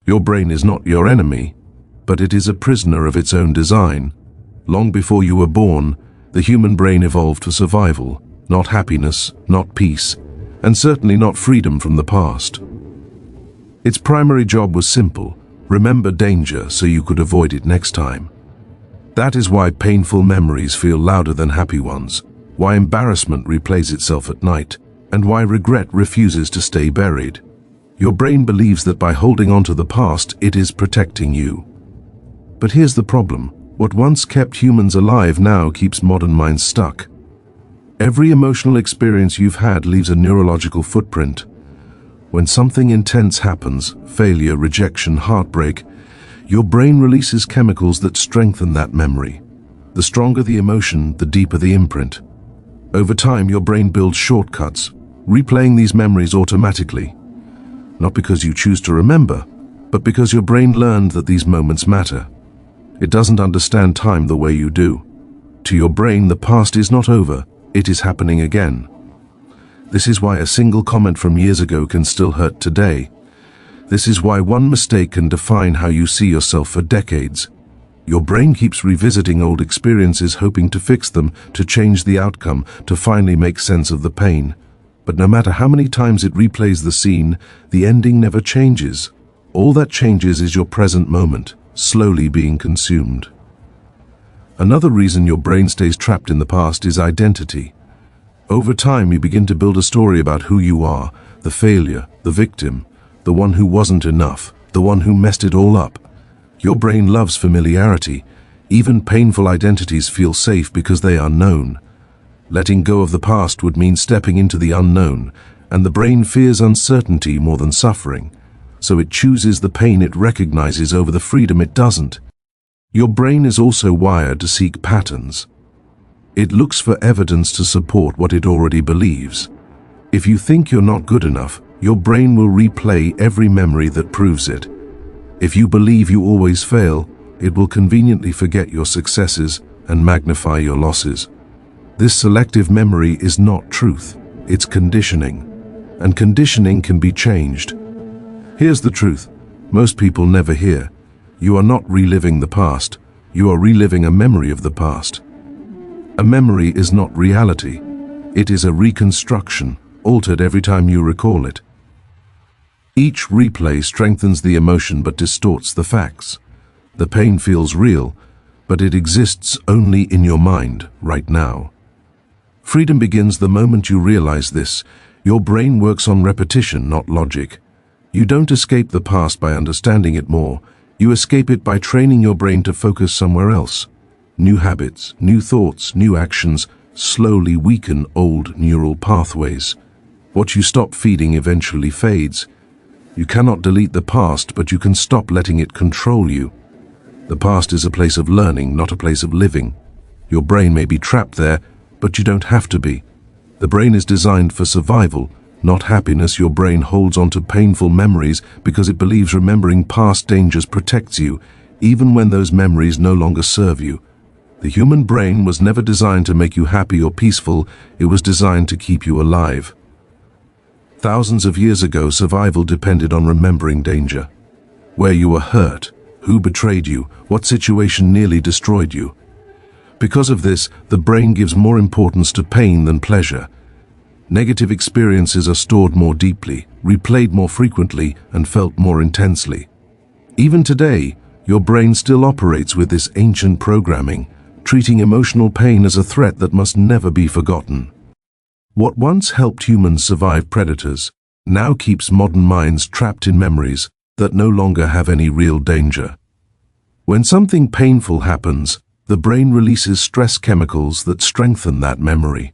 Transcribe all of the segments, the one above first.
Your brain is not your enemy, but it is a prisoner of its own design. Long before you were born, the human brain evolved for survival, not happiness, not peace, and certainly not freedom from the past. Its primary job was simple: remember danger so you could avoid it next time. That is why painful memories feel louder than happy ones, why embarrassment replays itself at night, and why regret refuses to stay buried. Your brain believes that by holding on to the past, it is protecting you. But here's the problem: what once kept humans alive now keeps modern minds stuck. Every emotional experience you've had leaves a neurological footprint. When something intense happens, failure, rejection, heartbreak, your brain releases chemicals that strengthen that memory. The stronger the emotion, the deeper the imprint. Over time, your brain builds shortcuts, replaying these memories automatically. Not because you choose to remember, but because your brain learned that these moments matter. It doesn't understand time the way you do. To your brain, the past is not over, it is happening again. This is why a single comment from years ago can still hurt today. This is why one mistake can define how you see yourself for decades. Your brain keeps revisiting old experiences, hoping to fix them, to change the outcome, to finally make sense of the pain. But no matter how many times it replays the scene, the ending never changes. All that changes is your present moment, slowly being consumed. Another reason your brain stays trapped in the past is identity. Over time, you begin to build a story about who you are: the failure, the victim, the one who wasn't enough, the one who messed it all up. Your brain loves familiarity. Even painful identities feel safe because they are known. Letting go of the past would mean stepping into the unknown, and the brain fears uncertainty more than suffering, so it chooses the pain it recognizes over the freedom it doesn't. Your brain is also wired to seek patterns. It looks for evidence to support what it already believes. If you think you're not good enough, your brain will replay every memory that proves it. If you believe you always fail, it will conveniently forget your successes and magnify your losses. This selective memory is not truth, it's conditioning. And conditioning can be changed. Here's the truth most people never hear. You are not reliving the past, you are reliving a memory of the past. A memory is not reality. It is a reconstruction, altered every time you recall it. Each replay strengthens the emotion but distorts the facts. The pain feels real, but it exists only in your mind, right now. Freedom begins the moment you realize this. Your brain works on repetition, not logic. You don't escape the past by understanding it more. You escape it by training your brain to focus somewhere else. New habits, new thoughts, new actions slowly weaken old neural pathways. What you stop feeding eventually fades. You cannot delete the past, but you can stop letting it control you. The past is a place of learning, not a place of living. Your brain may be trapped there, but you don't have to be. The brain is designed for survival, not happiness. Your brain holds on to painful memories because it believes remembering past dangers protects you, even when those memories no longer serve you. The human brain was never designed to make you happy or peaceful, it was designed to keep you alive. Thousands of years ago, survival depended on remembering danger. Where you were hurt, who betrayed you, what situation nearly destroyed you. Because of this, the brain gives more importance to pain than pleasure. Negative experiences are stored more deeply, replayed more frequently, and felt more intensely. Even today, your brain still operates with this ancient programming, treating emotional pain as a threat that must never be forgotten. What once helped humans survive predators now keeps modern minds trapped in memories that no longer have any real danger. When something painful happens, the brain releases stress chemicals that strengthen that memory.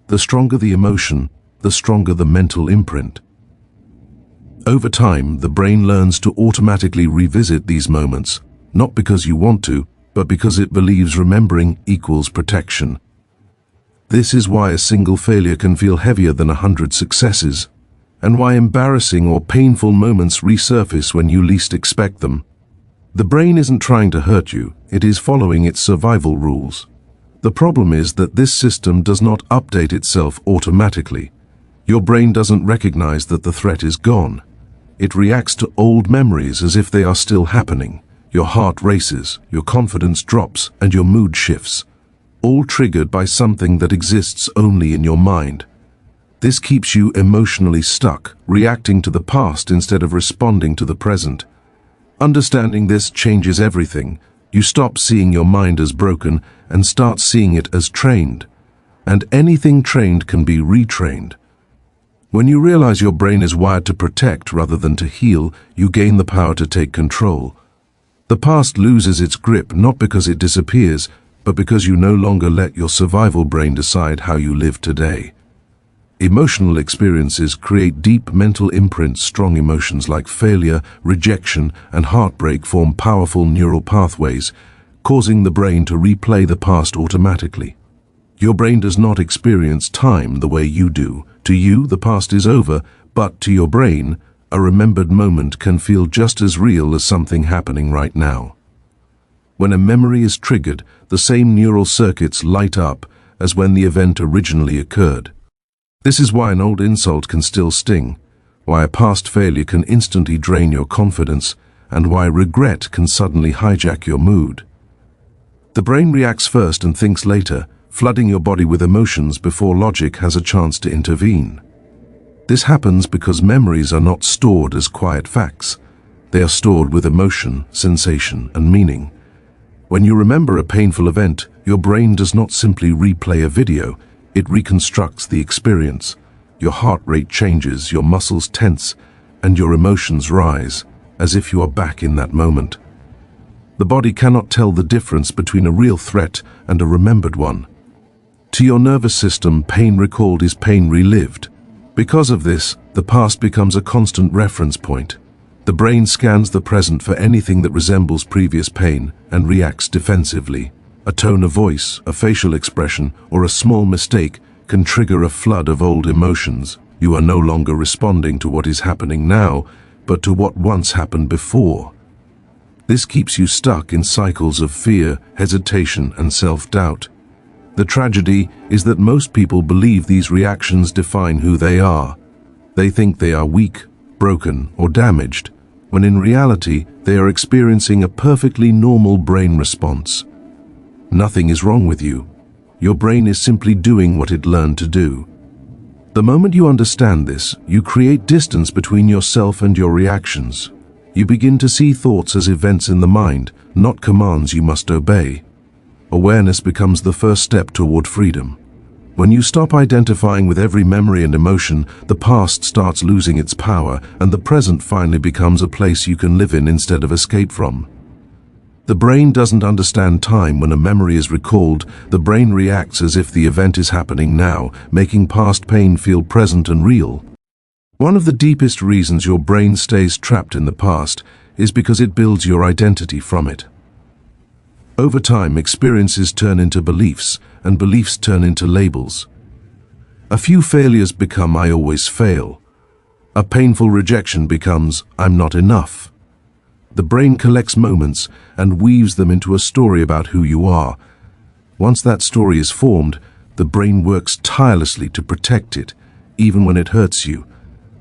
The stronger the emotion, the stronger the mental imprint. Over time, the brain learns to automatically revisit these moments, not because you want to, but because it believes remembering equals protection. This is why a single failure can feel heavier than 100 successes, and why embarrassing or painful moments resurface when you least expect them. The brain isn't trying to hurt you, it is following its survival rules. The problem is that this system does not update itself automatically. Your brain doesn't recognize that the threat is gone. It reacts to old memories as if they are still happening. Your heart races, your confidence drops, and your mood shifts, all triggered by something that exists only in your mind. This keeps you emotionally stuck, reacting to the past instead of responding to the present. Understanding this changes everything. You stop seeing your mind as broken and start seeing it as trained. And anything trained can be retrained. When you realize your brain is wired to protect rather than to heal, you gain the power to take control. The past loses its grip not because it disappears, but because you no longer let your survival brain decide how you live today. Emotional experiences create deep mental imprints. Strong emotions like failure, rejection, and heartbreak form powerful neural pathways, causing the brain to replay the past automatically. Your brain does not experience time the way you do. To you, the past is over, but to your brain, a remembered moment can feel just as real as something happening right now. When a memory is triggered, the same neural circuits light up as when the event originally occurred. This is why an old insult can still sting, why a past failure can instantly drain your confidence, and why regret can suddenly hijack your mood. The brain reacts first and thinks later, flooding your body with emotions before logic has a chance to intervene. This happens because memories are not stored as quiet facts. They are stored with emotion, sensation, and meaning. When you remember a painful event, your brain does not simply replay a video, it reconstructs the experience. Your heart rate changes, your muscles tense, and your emotions rise, as if you are back in that moment. The body cannot tell the difference between a real threat and a remembered one. To your nervous system, pain recalled is pain relived. Because of this, the past becomes a constant reference point. The brain scans the present for anything that resembles previous pain and reacts defensively. A tone of voice, a facial expression, or a small mistake can trigger a flood of old emotions. You are no longer responding to what is happening now, but to what once happened before. This keeps you stuck in cycles of fear, hesitation, and self-doubt. The tragedy is that most people believe these reactions define who they are. They think they are weak, broken, or damaged, when in reality they are experiencing a perfectly normal brain response. Nothing is wrong with you. Your brain is simply doing what it learned to do. The moment you understand this, you create distance between yourself and your reactions. You begin to see thoughts as events in the mind, not commands you must obey. Awareness becomes the first step toward freedom. When you stop identifying with every memory and emotion, the past starts losing its power, and the present finally becomes a place you can live in instead of escape from. The brain doesn't understand time. When a memory is recalled, the brain reacts as if the event is happening now, making past pain feel present and real. One of the deepest reasons your brain stays trapped in the past is because it builds your identity from it. Over time, experiences turn into beliefs, and beliefs turn into labels. A few failures become "I always fail." A painful rejection becomes "I'm not enough." The brain collects moments and weaves them into a story about who you are. Once that story is formed, the brain works tirelessly to protect it, even when it hurts you.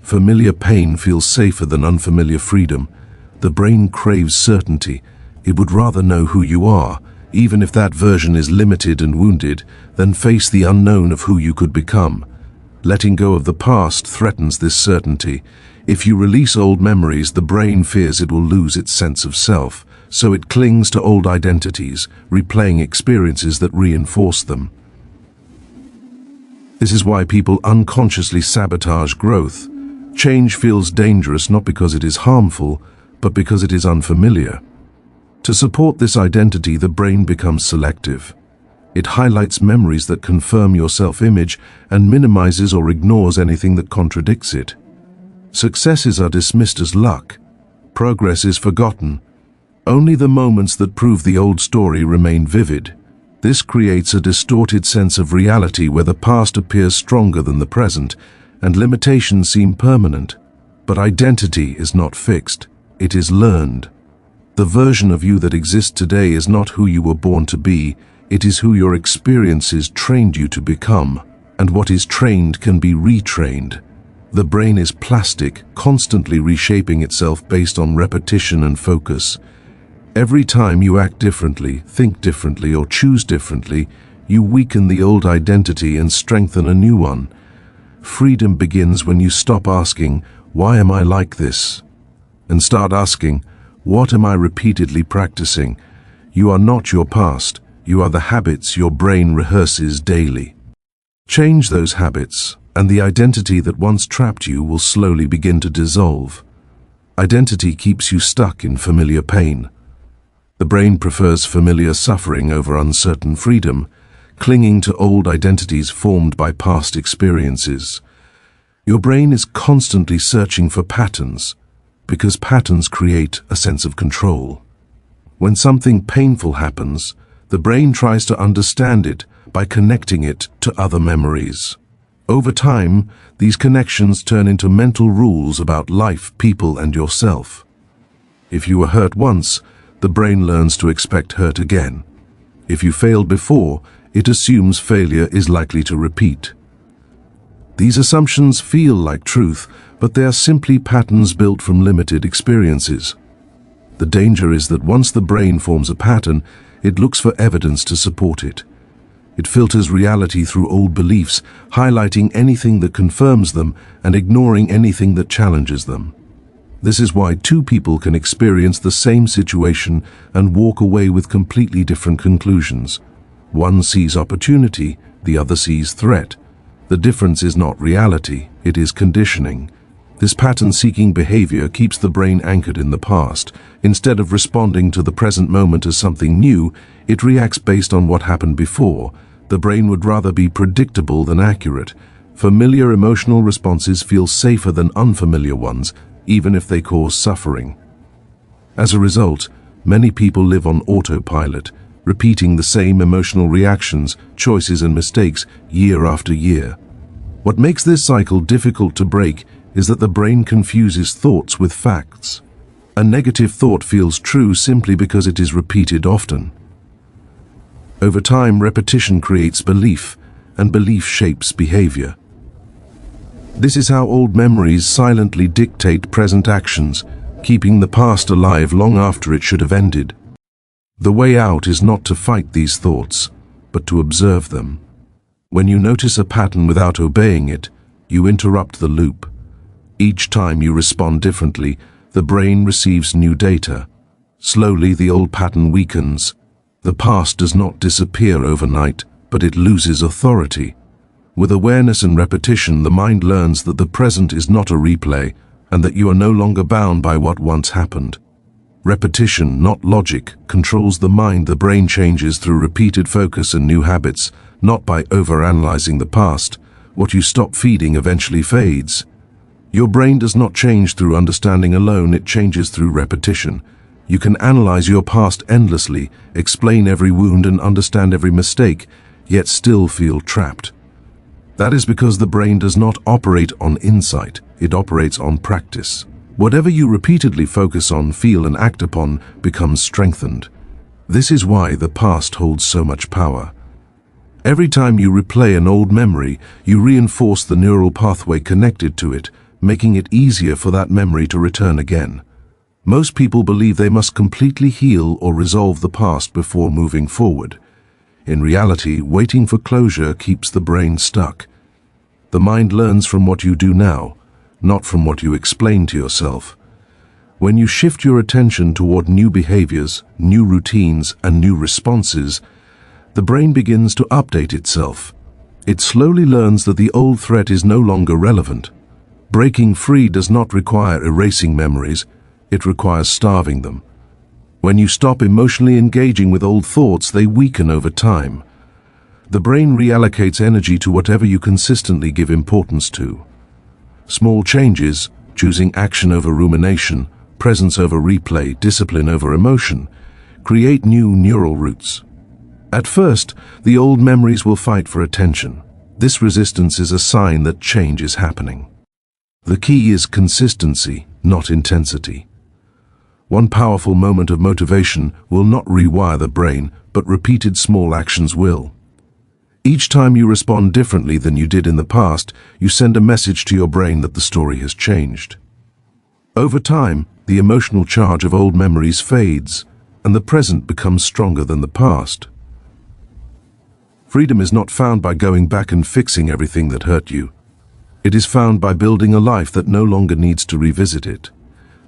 Familiar pain feels safer than unfamiliar freedom. The brain craves certainty. It would rather know who you are, even if that version is limited and wounded, than face the unknown of who you could become. Letting go of the past threatens this certainty. If you release old memories, the brain fears it will lose its sense of self, so it clings to old identities, replaying experiences that reinforce them. This is why people unconsciously sabotage growth. Change feels dangerous not because it is harmful, but because it is unfamiliar. To support this identity, the brain becomes selective. It highlights memories that confirm your self-image and minimizes or ignores anything that contradicts it. Successes are dismissed as luck. Progress is forgotten. Only the moments that prove the old story remain vivid. This creates a distorted sense of reality where the past appears stronger than the present, and limitations seem permanent. But identity is not fixed. It is learned. The version of you that exists today is not who you were born to be. It is who your experiences trained you to become. And what is trained can be retrained. The brain is plastic, constantly reshaping itself based on repetition and focus. Every time you act differently, think differently, or choose differently, you weaken the old identity and strengthen a new one. Freedom begins when you stop asking, "Why am I like this?" and start asking, "What am I repeatedly practicing?" You are not your past, you are the habits your brain rehearses daily. Change those habits, and the identity that once trapped you will slowly begin to dissolve. Identity keeps you stuck in familiar pain. The brain prefers familiar suffering over uncertain freedom, clinging to old identities formed by past experiences. Your brain is constantly searching for patterns, because patterns create a sense of control. When something painful happens, the brain tries to understand it by connecting it to other memories. Over time, these connections turn into mental rules about life, people, and yourself. If you were hurt once, the brain learns to expect hurt again. If you failed before, it assumes failure is likely to repeat. These assumptions feel like truth, but they are simply patterns built from limited experiences. The danger is that once the brain forms a pattern, it looks for evidence to support it. It filters reality through old beliefs, highlighting anything that confirms them and ignoring anything that challenges them. This is why two people can experience the same situation and walk away with completely different conclusions. One sees opportunity, the other sees threat. The difference is not reality, it is conditioning. This pattern-seeking behavior keeps the brain anchored in the past. Instead of responding to the present moment as something new, it reacts based on what happened before. The brain would rather be predictable than accurate. Familiar emotional responses feel safer than unfamiliar ones, even if they cause suffering. As a result, many people live on autopilot, repeating the same emotional reactions, choices, and mistakes year after year. What makes this cycle difficult to break is that the brain confuses thoughts with facts. A negative thought feels true simply because it is repeated often. Over time, repetition creates belief, and belief shapes behavior. This is how old memories silently dictate present actions, keeping the past alive long after it should have ended. The way out is not to fight these thoughts, but to observe them. When you notice a pattern without obeying it, you interrupt the loop. Each time you respond differently, the brain receives new data. Slowly, the old pattern weakens. The past does not disappear overnight, but it loses authority. With awareness and repetition, the mind learns that the present is not a replay, and that you are no longer bound by what once happened. Repetition, not logic, controls the mind. The brain changes through repeated focus and new habits, not by overanalyzing the past. What you stop feeding eventually fades. Your brain does not change through understanding alone, it changes through repetition. You can analyze your past endlessly, explain every wound and understand every mistake, yet still feel trapped. That is because the brain does not operate on insight, it operates on practice. Whatever you repeatedly focus on, feel, and act upon becomes strengthened. This is why the past holds so much power. Every time you replay an old memory, you reinforce the neural pathway connected to it, making it easier for that memory to return again. Most people believe they must completely heal or resolve the past before moving forward. In reality, waiting for closure keeps the brain stuck. The mind learns from what you do now, not from what you explain to yourself. When you shift your attention toward new behaviors, new routines, and new responses, the brain begins to update itself. It slowly learns that the old threat is no longer relevant. Breaking free does not require erasing memories, it requires starving them. When you stop emotionally engaging with old thoughts, they weaken over time. The brain reallocates energy to whatever you consistently give importance to. Small changes, choosing action over rumination, presence over replay, discipline over emotion, create new neural roots. At first, the old memories will fight for attention. This resistance is a sign that change is happening. The key is consistency, not intensity. One powerful moment of motivation will not rewire the brain, but repeated small actions will. Each time you respond differently than you did in the past, you send a message to your brain that the story has changed. Over time, the emotional charge of old memories fades, and the present becomes stronger than the past. Freedom is not found by going back and fixing everything that hurt you. It is found by building a life that no longer needs to revisit it.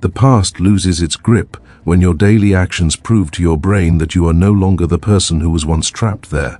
The past loses its grip when your daily actions prove to your brain that you are no longer the person who was once trapped there.